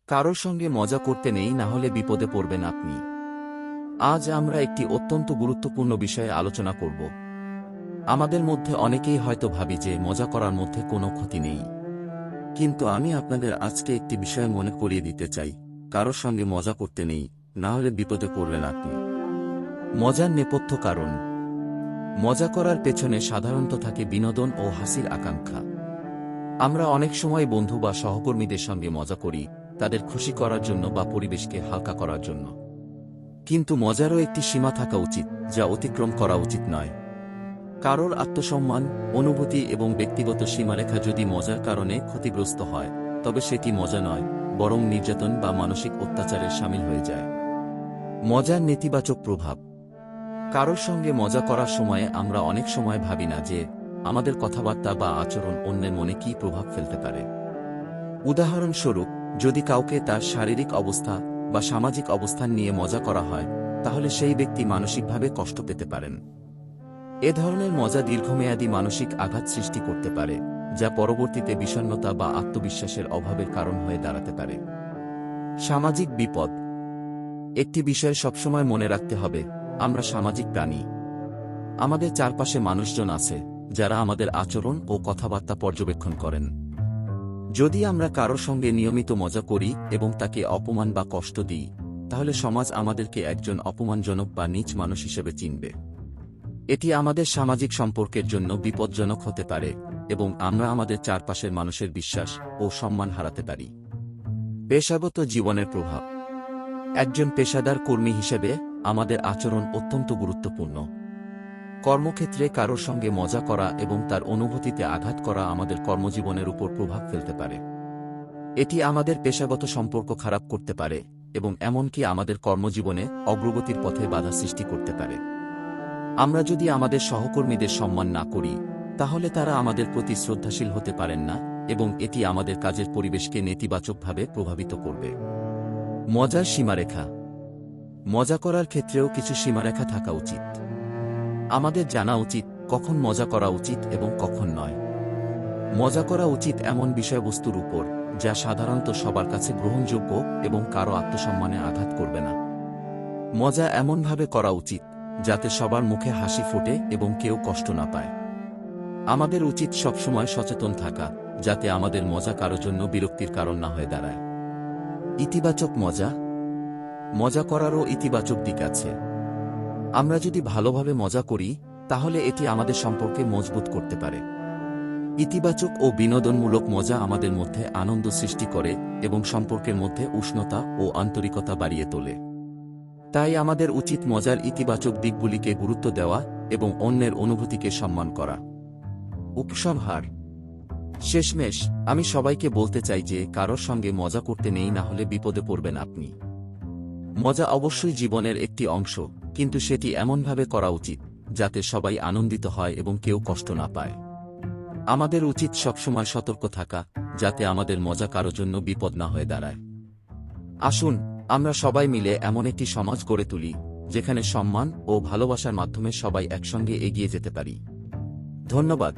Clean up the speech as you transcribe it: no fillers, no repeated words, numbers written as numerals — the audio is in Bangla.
কারোর সঙ্গে মজা করতে নেই, না হলে বিপদে পড়বেন আপনি। আজ আমরা একটি অত্যন্ত গুরুত্বপূর্ণ বিষয়ে আলোচনা করব। আমাদের মধ্যে অনেকেই হয়তো ভাবি যে মজা করার মধ্যে কোনো ক্ষতি নেই, কিন্তু আমি আপনাদের আজকে একটি বিষয় মনে করিয়ে দিতে চাই। কারোর সঙ্গে মজা করতে নেই, না হলে বিপদে পড়বেন আপনি। মজার নেপথ্য কারণ। মজা করার পেছনে সাধারণত থাকে বিনোদন ও হাসির আকাঙ্ক্ষা। আমরা অনেক সময় বন্ধু বা সহকর্মীদের সঙ্গে মজা করি, তাদের খুশি করার জন্য বা পরিবেশকে হালকা করার জন্য। কিন্তু মজারও একটি সীমা থাকা উচিত, যা অতিক্রম করা উচিত নয়। কারোর আত্মসম্মান, অনুভূতি এবং ব্যক্তিগত সীমারেখা যদি মজার কারণে ক্ষতিগ্রস্ত হয়, তবে সেটি মজা নয়, বরং নির্যাতন বা মানসিক অত্যাচারের শামিল হয়ে যায়। মজার নেতিবাচক প্রভাব। কারোর সঙ্গে মজা করার সময়ে আমরা অনেক সময় ভাবি না যে আমাদের কথাবার্তা বা আচরণ অন্যের মনে কী প্রভাব ফেলতে পারে। উদাহরণস্বরূপ, যদি কাউকে তার শারীরিক অবস্থা বা সামাজিক অবস্থান নিয়ে মজা করা হয়, তাহলে সেই ব্যক্তি মানসিকভাবে কষ্ট পেতে পারেন। এ ধরনের মজা দীর্ঘমেয়াদী মানসিক আঘাত সৃষ্টি করতে পারে, যা পরবর্তীতে বিষণ্ণতা বা আত্মবিশ্বাসের অভাবের কারণ হয়ে দাঁড়াতে পারে। সামাজিক বিপদ। একটি বিষয় সবসময় মনে রাখতে হবে, আমরা সামাজিক প্রাণী। আমাদের চারপাশে মানুষজন আছে, যারা আমাদের আচরণ ও কথাবার্তা পর্যবেক্ষণ করেন। যদি আমরা কারোর সঙ্গে নিয়মিত মজা করি এবং তাকে অপমান বা কষ্ট দিই, তাহলে সমাজ আমাদেরকে একজন অপমানজনক বা নীচ মানুষ হিসেবে চিনবে। এটি আমাদের সামাজিক সম্পর্কের জন্য বিপজ্জনক হতে পারে এবং আমরা আমাদের চারপাশের মানুষের বিশ্বাস ও সম্মান হারাতে পারি। পেশাগত জীবনের প্রভাব। একজন পেশাদার কর্মী হিসেবে আমাদের আচরণ অত্যন্ত গুরুত্বপূর্ণ। কর্মক্ষেত্রে কারোর সঙ্গে মজা করা এবং তার অনুভূতিতে আঘাত করা আমাদের কর্মজীবনের উপর প্রভাব ফেলতে পারে। এটি আমাদের পেশাগত সম্পর্ক খারাপ করতে পারে এবং এমনকি আমাদের কর্মজীবনে অগ্রগতির পথে বাধা সৃষ্টি করতে পারে। আমরা যদি আমাদের সহকর্মীদের সম্মান না করি, তাহলে তারা আমাদের প্রতি শ্রদ্ধাশীল হতে পারেন না এবং এটি আমাদের কাজের পরিবেশকে নেতিবাচকভাবে প্রভাবিত করবে। মজার সীমারেখা। মজা করার ক্ষেত্রেও কিছু সীমারেখা থাকা উচিত। আমাদের জানা উচিত কখন মজা করা উচিত এবং কখন নয়। মজা করা উচিত এমন বিষয়বস্তুর উপর যা সাধারণত সবার কাছে গ্রহণযোগ্য এবং কারো আত্মসম্মানে আঘাত করবে না। মজা এমনভাবে করা উচিত যাতে সবার মুখে হাসি ফোটে এবং কেউ কষ্ট না পায়। আমাদের উচিত সবসময় সচেতন থাকা, যাতে আমাদের মজা কারো জন্য বিরক্তির কারণ না হয়ে দাঁড়ায়। ইতিবাচক মজা। মজা করারও ইতিবাচক দিক আছে। আমরা যদি ভালোভাবে মজা করি, তাহলে এটি আমাদের সম্পর্কে মজবুত করতে পারে। ইতিবাচক ও বিনোদনমূলক মজা আমাদের মধ্যে আনন্দ সৃষ্টি করে এবং সম্পর্কের মধ্যে উষ্ণতা ও আন্তরিকতা বাড়িয়ে তোলে। তাই আমাদের উচিত মজার ইতিবাচক দিকগুলিকে গুরুত্ব দেওয়া এবং অন্যের অনুভূতিকে সম্মান করা। উপসংহার। শেষমেশ আমি সবাইকে বলতে চাই যে কারোর সঙ্গে মজা করতে নেই, না হলে বিপদে পড়বেন আপনি। মজা অবশ্যই জীবনের একটি অংশ, কিন্তু সেটি এমনভাবে করা উচিত যাতে সবাই আনন্দিত হয় এবং কেউ কষ্ট না পায়। আমাদের উচিত সবসময় সতর্ক থাকা, যাতে আমাদের মজা কারো জন্য বিপদ না হয়ে দাঁড়ায়। আসুন আমরা সবাই মিলে এমন একটি সমাজ গড়ে তুলি যেখানে সম্মান ও ভালোবাসার মাধ্যমে সবাই একসঙ্গে এগিয়ে যেতে পারি। ধন্যবাদ।